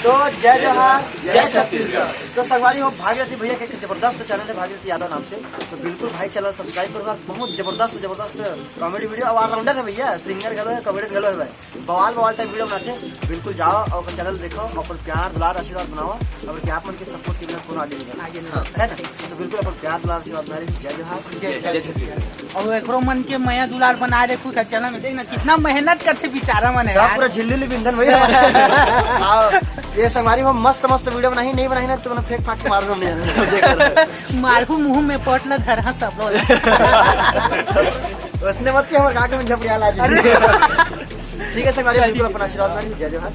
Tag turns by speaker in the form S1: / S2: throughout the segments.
S1: तो जय जोहार जय छत्तीसगढ़। तो संगवारी हो भागीरथी भैया के जबरदस्त चैनल है भागीरथी यादव नाम से, तो बिल्कुल भाई चैनल सब्सक्राइब करो। बहुत जबरदस्त कॉमेडी वीडियो और ऑलराउंडर है भैया, सिंगर गलो है, कॉमेडी गलो है भाई, बवाल टाइप वीडियो बनाते। बिल्कुल जाओ और चैनल देखो और प्यार दुलार आशीर्वाद बनाओ और क्या मन के सपोर्ट के बिना कौन आगे नहीं है ना। तो बिल्कुल अपन प्यार दुलार आशीर्वाद बना रही। जय जोहार जय छत्तीसगढ़।
S2: और एकरो मन के मया दुलार बना रहे खुद चैनल में, देखना कितना मेहनत करते बेचारा मन है
S1: पूरा झिल्ली बिंधन भैया। ये संगवारी हो मस्त वीडियो बनाई, नहीं बनाई ना तो मैंने फेंक फाट के मार दो।
S2: मारू मुंह में पटल धर सब लोग
S1: उसने मत कि हमारे काके में झपड़िया ला जी। ठीक है संगवारी, बिल्कुल अपना आशीर्वाद मारिए। जय जोहार।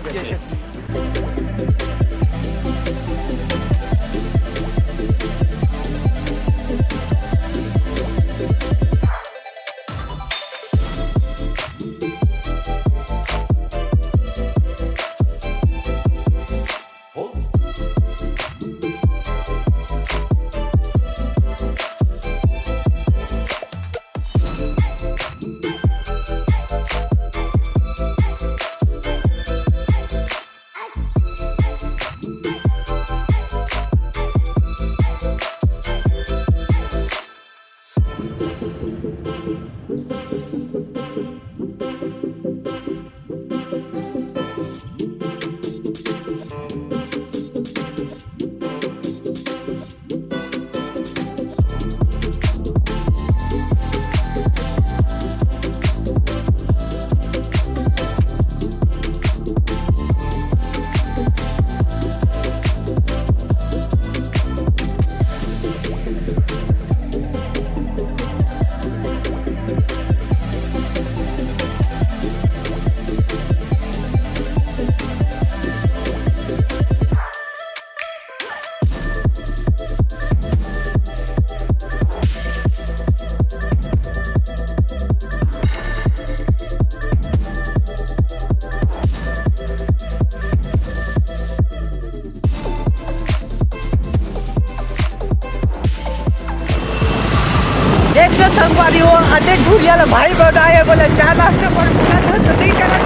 S2: एक जो संगवारी हो अटे झूरिया भाई बताए बोले चाय नाश्ता पर तो नहीं करा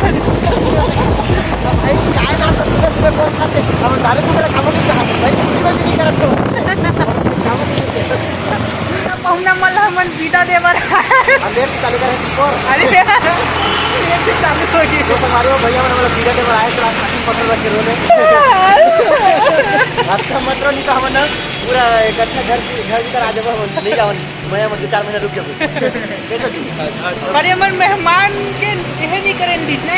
S1: भाई चाय नाश्ता सुबह कौन खाते? हम दारू को मेरा खामोशी से खाते भाई, कुछ नहीं करत हो।
S2: पहुना मल्ला मन बीता दे बर
S1: अंदर से चालू करे को।
S2: अरे ये भी चालू हो गई।
S1: तो हमारे वो भैया मैंने बीता दे बर आए तो रात में पकड़ के रोले। रास्ता मतलब नहीं तो हमने पूरा इकट्ठा घर की तरह जब हम नहीं जावन मैं मतलब 4 महीने रुक जाऊँ।
S2: अरे मन मेहमान के यह नहीं करें दिखना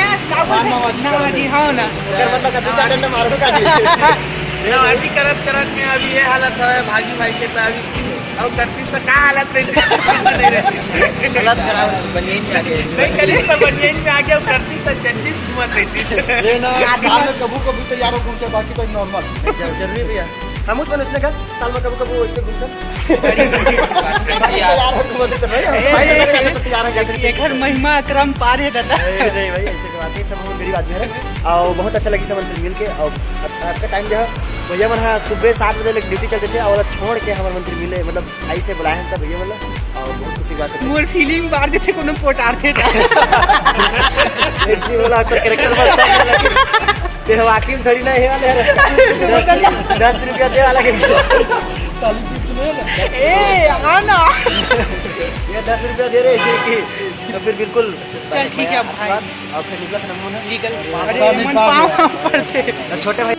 S2: नवाजी हाँ ना
S1: अगर मतलब कभी चार डंडा मारो का
S2: नवाजी करत में अभी ये हालत है भागी भाई के तो अभी और करती तो क्या हालत रहती
S1: गलत खराब बनिए में आगे
S2: नहीं करी तो बनिए में आगे और करती तो चंडी घूमत रहती
S1: ये ना साल में कभी तो यारों घूमते, बाकी तो नॉर्मल जरूरी भैया। हम तो इसने का साल में कभी इसके घूमते
S2: घर महिमा क्रम पार है दादा।
S1: नहीं भाई ऐसे बात नहीं, सब मेरी बात है। और बहुत अच्छा लगी सब मंत्री मिल के। और आपका टाइम जो है भैया मन सुबह 7 बजे लग ड्यूटी चलते थे और छोड़ के हमारे मंत्री मिले, मतलब आई से बुलाए हैं तब भैया मतलब। और बहुत खुशी बात है
S2: मोर फीलिंग बार जैसे कोनो पोटारते था
S1: जी बोला तो कैरेक्टर बस ते वाकिम थोड़ी ना है वाले 10 रुपया दे वाला के
S2: ए आना
S1: ये 10 रुपया दे रहे इसे की। तो फिर बिल्कुल
S2: चल ठीक है भाई।
S1: और फिर निकला नमूना
S2: लीगल अरे मन पाँव पड़ते
S1: छोटे भाई